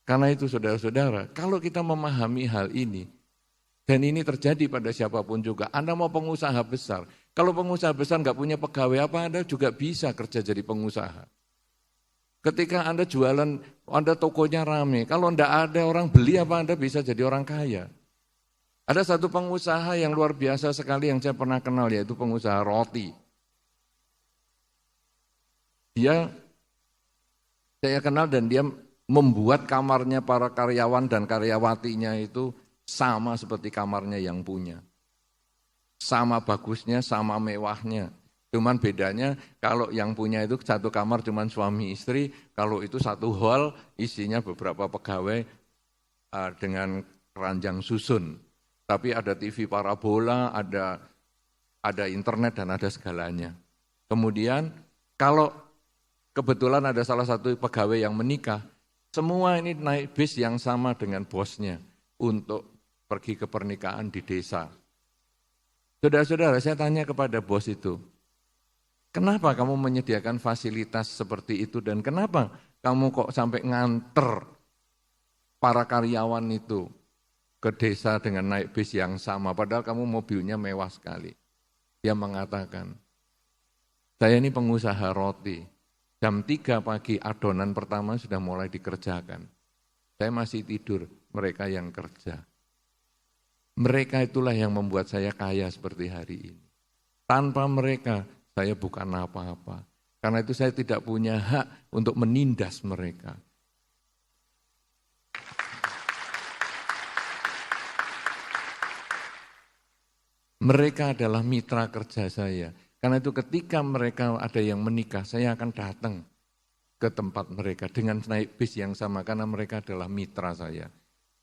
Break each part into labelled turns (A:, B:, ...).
A: Karena itu saudara-saudara, kalau kita memahami hal ini, dan ini terjadi pada siapapun juga, Anda mau pengusaha besar, kalau pengusaha besar nggak punya pegawai apa, Anda juga bisa kerja jadi pengusaha. Ketika Anda jualan, Anda tokonya rame, kalau enggak ada orang beli apa Anda bisa jadi orang kaya. Ada satu pengusaha yang luar biasa sekali yang saya pernah kenal, yaitu pengusaha roti. Saya kenal dan dia membuat kamarnya para karyawan dan karyawatinya itu sama seperti kamarnya yang punya. Sama bagusnya, sama mewahnya. Cuman bedanya kalau yang punya itu satu kamar cuman suami istri, kalau itu satu hall isinya beberapa pegawai dengan keranjang susun. Tapi ada TV parabola, ada internet dan ada segalanya. Kemudian kalau kebetulan ada salah satu pegawai yang menikah, semua ini naik bis yang sama dengan bosnya untuk pergi ke pernikahan di desa. Saudara-saudara, saya tanya kepada bos itu, kenapa kamu menyediakan fasilitas seperti itu dan kenapa kamu kok sampai nganter para karyawan itu ke desa dengan naik bis yang sama, padahal kamu mobilnya mewah sekali. Dia mengatakan, saya ini pengusaha roti, jam 3 pagi adonan pertama sudah mulai dikerjakan. Saya masih tidur, mereka yang kerja. Mereka itulah yang membuat saya kaya seperti hari ini. Tanpa mereka, saya bukan apa-apa. Karena itu saya tidak punya hak untuk menindas mereka. Mereka adalah mitra kerja saya. Karena itu ketika mereka ada yang menikah, saya akan datang ke tempat mereka dengan naik bis yang sama karena mereka adalah mitra saya.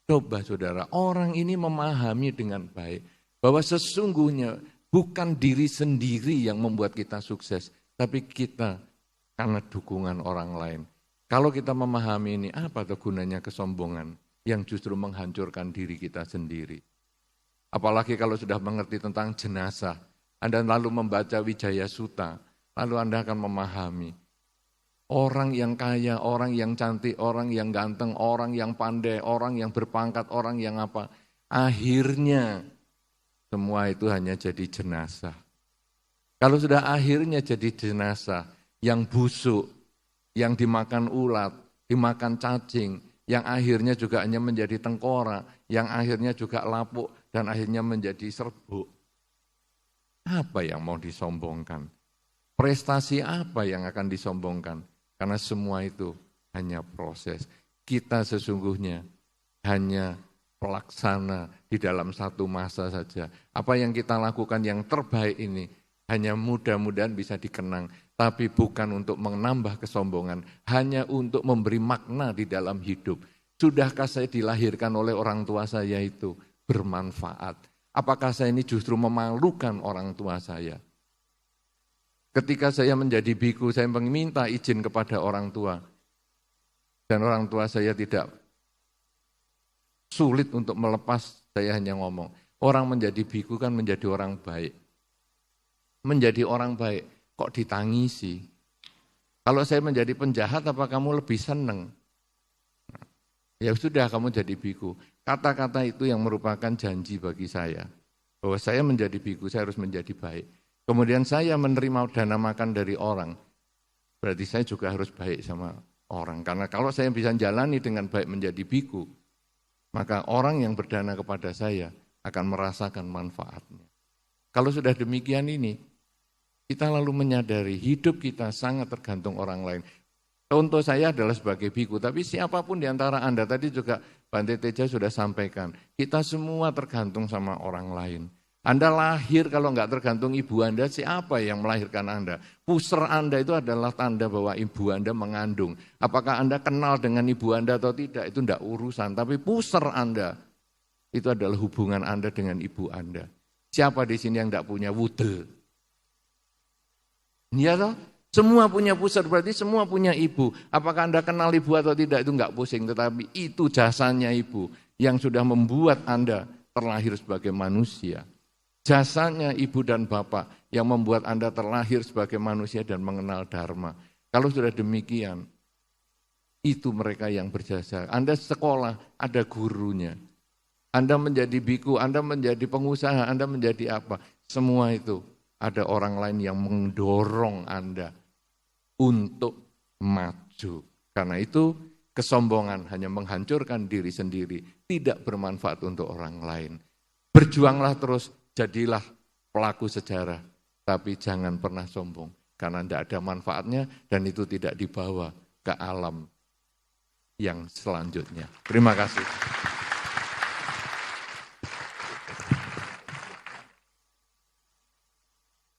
A: Coba saudara, orang ini memahami dengan baik bahwa sesungguhnya bukan diri sendiri yang membuat kita sukses, tapi kita karena dukungan orang lain. Kalau kita memahami ini, apa tuh gunanya kesombongan yang justru menghancurkan diri kita sendiri? Apalagi kalau sudah mengerti tentang jenazah, Anda lalu membaca Wijaya Sutta, lalu Anda akan memahami orang yang kaya, orang yang cantik, orang yang ganteng, orang yang pandai, orang yang berpangkat, orang yang apa, akhirnya semua itu hanya jadi jenazah. Kalau sudah akhirnya jadi jenazah, yang busuk, yang dimakan ulat, dimakan cacing, yang akhirnya juga hanya menjadi tengkorak, yang akhirnya juga lapuk, dan akhirnya menjadi serbuk. Apa yang mau disombongkan? Prestasi apa yang akan disombongkan? Karena semua itu hanya proses. Kita sesungguhnya hanya pelaksana di dalam satu masa saja. Apa yang kita lakukan yang terbaik ini hanya mudah-mudahan bisa dikenang. Tapi bukan untuk menambah kesombongan, hanya untuk memberi makna di dalam hidup. Sudahkah saya dilahirkan oleh orang tua saya itu bermanfaat? Apakah saya ini justru memalukan orang tua saya? Ketika saya menjadi biku, saya meminta izin kepada orang tua. Dan orang tua saya tidak sulit untuk melepas, saya hanya ngomong. Orang menjadi biku kan menjadi orang baik. Menjadi orang baik, kok ditangisi? Kalau saya menjadi penjahat, apa kamu lebih senang? Ya sudah, kamu jadi biku. Kata-kata itu yang merupakan janji bagi saya. Bahwa saya menjadi biku, saya harus menjadi baik. Kemudian saya menerima dana makan dari orang. Berarti saya juga harus baik sama orang. Karena kalau saya bisa jalani dengan baik menjadi biku, maka orang yang berdana kepada saya akan merasakan manfaatnya. Kalau sudah demikian ini, kita lalu menyadari hidup kita sangat tergantung orang lain. Contoh saya adalah sebagai biku, tapi siapapun di antara Anda, tadi juga Bante Teja sudah sampaikan, kita semua tergantung sama orang lain. Anda lahir kalau enggak tergantung ibu Anda, siapa yang melahirkan Anda? Puser Anda itu adalah tanda bahwa ibu Anda mengandung. Apakah Anda kenal dengan ibu Anda atau tidak, itu enggak urusan. Tapi puser Anda, itu adalah hubungan Anda dengan ibu Anda. Siapa di sini yang enggak punya wudel? Iya toh? Semua punya pusat, berarti semua punya ibu. Apakah Anda kenal ibu atau tidak, itu enggak pusing. Tetapi itu jasanya ibu yang sudah membuat Anda terlahir sebagai manusia. Jasanya ibu dan bapak yang membuat Anda terlahir sebagai manusia dan mengenal dharma. Kalau sudah demikian, Itu mereka yang berjasa. Anda sekolah, ada gurunya. Anda menjadi biku, Anda menjadi pengusaha, Anda menjadi apa. Semua itu ada orang lain yang mendorong Anda untuk maju. Karena itu kesombongan hanya menghancurkan diri sendiri, tidak bermanfaat untuk orang lain. Berjuanglah terus, jadilah pelaku sejarah, tapi jangan pernah sombong, karena tidak ada manfaatnya dan itu tidak dibawa ke alam yang selanjutnya. Terima kasih.